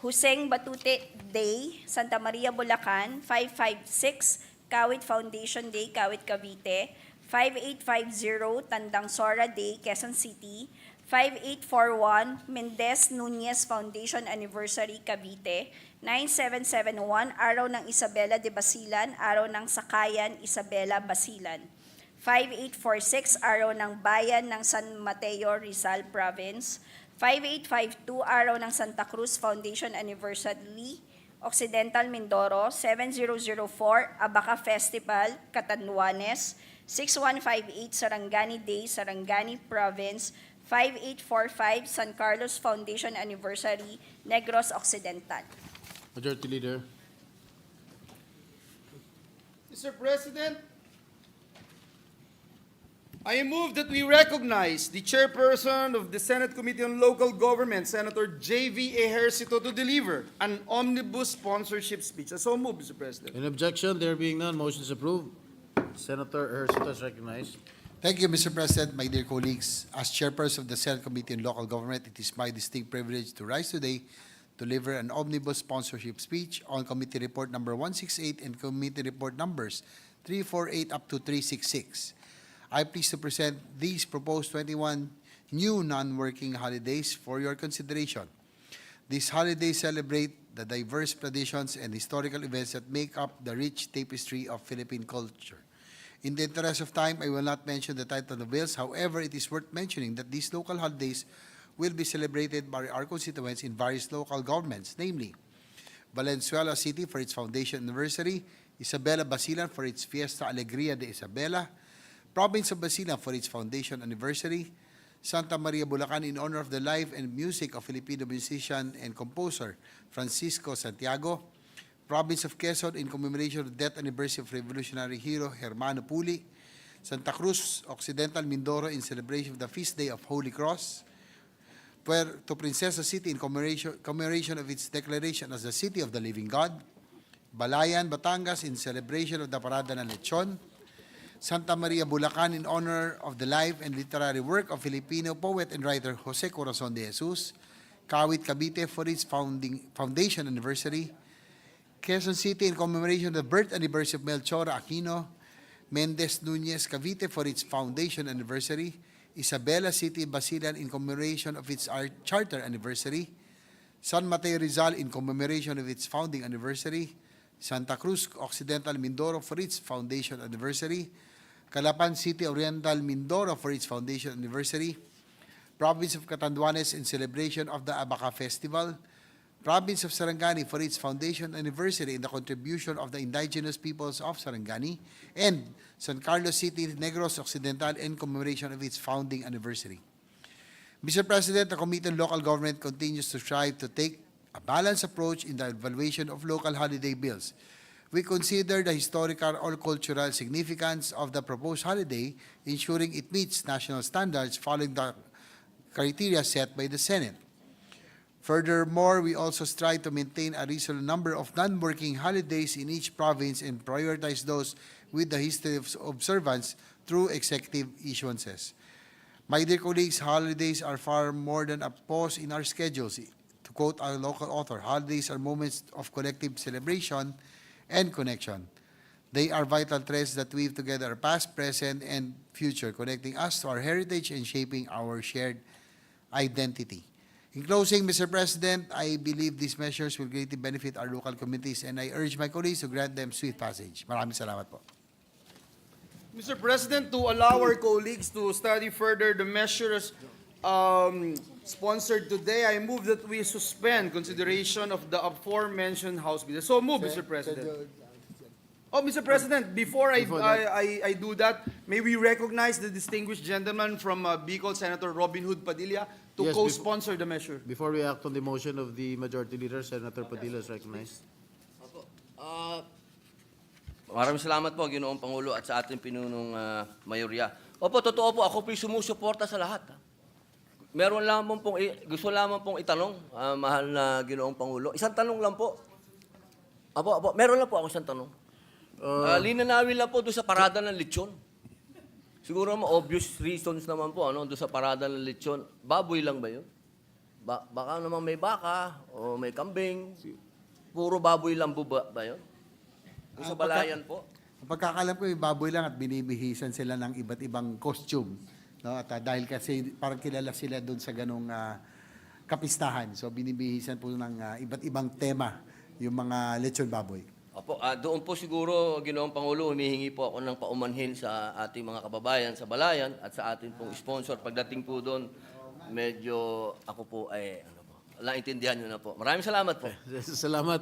Huseng Batute Day, Santa Maria, Bulacan, 556, Kawit Foundation Day, Kawit, Cavite, 5850, Tandang Sora Day, Quezon City, 5841, Mendez Nunez Foundation Anniversary, Cavite, 9771, Araw ng Isabela de Basilan, Araw ng Sakayan, Isabela, Basilan, 5846, Araw ng Bayan ng San Mateo, Rizal Province, 5852, Araw ng Santa Cruz Foundation Anniversary, Occidental Mindoro, 7004 Abaka Festival, Catanduanes, 6158 Sarangani Day, Sarangani Province, 5845 San Carlos Foundation Anniversary, Negros Occidental. Majority Leader. Mr. President, I move that we recognize the chairperson of the Senate Committee on Local Government, Senator J.V. Ejercito, to deliver an omnibus sponsorship speech. I so move, Mr. President. In objection, there being none, motion is approved. Senator Ejercito is recognized. Thank you, Mr. President, my dear colleagues. As chairperson of the Senate Committee on Local Government, it is my distinct privilege to rise today to deliver an omnibus sponsorship speech on Committee Report number 168 and Committee Report numbers 348 up to 366. I'm pleased to present these proposed 21 new non-working holidays for your consideration. These holidays celebrate the diverse traditions and historical events that make up the rich tapestry of Philippine culture. In the interest of time, I will not mention the title of the bills. However, it is worth mentioning that these local holidays will be celebrated by our constituents in various local governments, namely Valenzuela City for its foundation anniversary, Isabela Basilan for its Fiesta Alegría de Isabela, Province of Basilan for its foundation anniversary, Santa Maria, Bulacan in honor of the life and music of Filipino musician and composer Francisco Santiago, Province of Quezon in commemoration of the death anniversary of revolutionary hero Hermano Puli, Santa Cruz Occidental Mindoro in celebration of the feast day of Holy Cross, Puerto Princesa City in commemoration of its declaration as the City of the Living God, Balayan, Batangas in celebration of the Parada ng Lechon, Santa Maria, Bulacan in honor of the life and literary work of Filipino poet and writer Jose Corazon de Jesus, Kawit, Cavite for its foundation anniversary, Quezon City in commemoration of the birth anniversary of 𝗪𝗘𝗍𝗓 Aquino, Mendez Nunez, Cavite for its foundation anniversary, Isabela City, Basilan in commemoration of its charter anniversary, San Mateo Rizal in commemoration of its founding anniversary, Santa Cruz Occidental Mindoro for its foundation anniversary, Calapan City Oriental Mindoro for its foundation anniversary, Province of Catanduanes in celebration of the Abaka Festival, Province of Sarangani for its foundation anniversary in the contribution of the indigenous peoples of Sarangani, and San Carlos City, Negros Occidental in commemoration of its founding anniversary. Mr. President, the Committee on Local Government continues to strive to take a balanced approach in the evaluation of local holiday bills. We consider the historical or cultural significance of the proposed holiday, ensuring it meets national standards following the criteria set by the Senate. Furthermore, we also strive to maintain a reasonable number of non-working holidays in each province and prioritize those with the history of observance through executive issuances. My dear colleagues, holidays are far more than a pause in our schedules. To quote our local author, holidays are moments of collective celebration and connection. They are vital threads that weave together our past, present, and future, connecting us to our heritage and shaping our shared identity. In closing, Mr. President, I believe these measures will greatly benefit our local communities and I urge my colleagues to grant them swift passage. Maraming salamat po. Mr. President, to allow our colleagues to study further the measures sponsored today, I move that we suspend consideration of the aforementioned House bill. So move, Mr. President. Oh, Mr. President, before I do that, may we recognize the distinguished gentleman from Bicol, Senator Robin Hood Padilla, to Yes, co-sponsor the measure. Before we act on the motion of the Majority Leader, Senator Padilla is recognized. Maraming salamat po, Ginoong Pangulo, at sa ating pinunong mayorya. Opo, totoo po, ako po'y sumusuporta sa lahat. Gusto lamang pong itanong, mahal na Ginoong Pangulo. Isang tanong lang po. Opo, meron lang po ako isang tanong. Linanawin lang po doon sa parada ng lechon. Siguro obvious reasons naman po, doon sa parada ng lechon. Baboy lang ba yun? Baka naman may baka, o may kambing. Puro baboy lang ba yun? Doon sa balayan po. Ang pagkakalam ko, yung baboy lang at binibihisan sila ng iba't ibang costume. No? At dahil kasi parang kilala sila doon sa ganong kapistahan. So binibihisan po ng iba't ibang tema yung mga lechon baboy. Opo, doon po siguro, Ginoong Pangulo, humihingi po ako ng paumanhin sa ating mga kababayan sa balayan at sa ating pong sponsor. Pagdating po doon, medyo ako po ay, naintindihan nyo na po. Maraming salamat po. Salamat.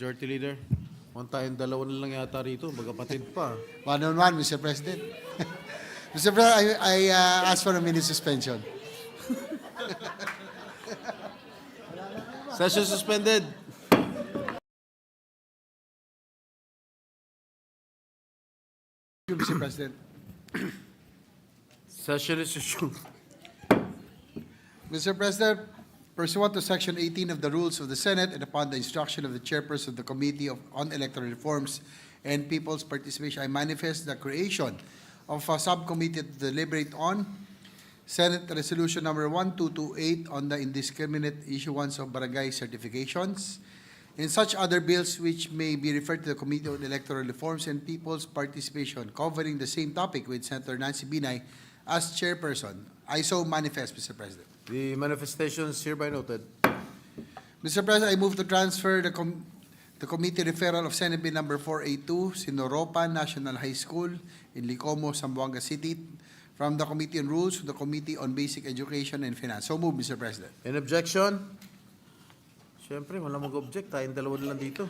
Majority Leader. One tayong dalawa na lang yata rito, magkapatid pa. One-on-one, Mr. President. Mr. President, I ask for a minute suspension. Session suspended. Thank you, Mr. President. Session is resumed. Mr. President, pursuant to Section 18 of the Rules of the Senate and upon the instruction of the Chairperson of the Committee on Electoral Reforms and People's Participation, I manifest the creation of a subcommittee to deliberate on Senate Resolution Number 1228 on the indiscriminate issuance of barangay certifications and such other bills which may be referred to the Committee on Electoral Reforms and People's Participation, covering the same topic with Senator Nancy Binay as chairperson. I so manifest, Mr. President. The manifestation is hereby noted. Mr. President, I move to transfer the committee referral of Senate Bill Number 482, Sinoropan National High School in Licomo, Zamboanga City, from the Committee on Rules to the Committee on Basic Education and Finance. So move, Mr. President. In objection? Siyempre, wala mag-object. Tayong dalawa na lang dito.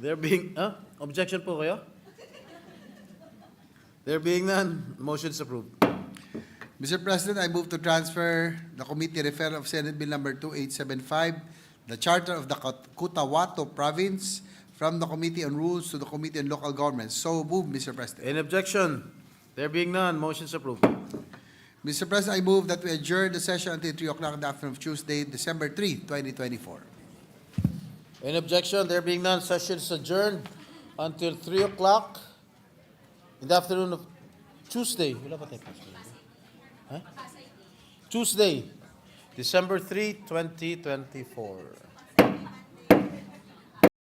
There being... objection po kayo? There being none, motion is approved. Mr. President, I move to transfer the committee referral of Senate Bill Number 2875, the Charter of the 𝗣𝗥𝗢𝗣𝗦 Province, from the Committee on Rules to the Committee on Local Governments. So move, Mr. President. In objection? There being none, motion is approved. Mr. President, I move that we adjourn the session until 3 o'clock in the afternoon of Tuesday, December 3, 2024. In objection? There being none, session is adjourned until 3 o'clock in the afternoon of Tuesday. Wala ba tayo? Tuesday, December 3, 2024.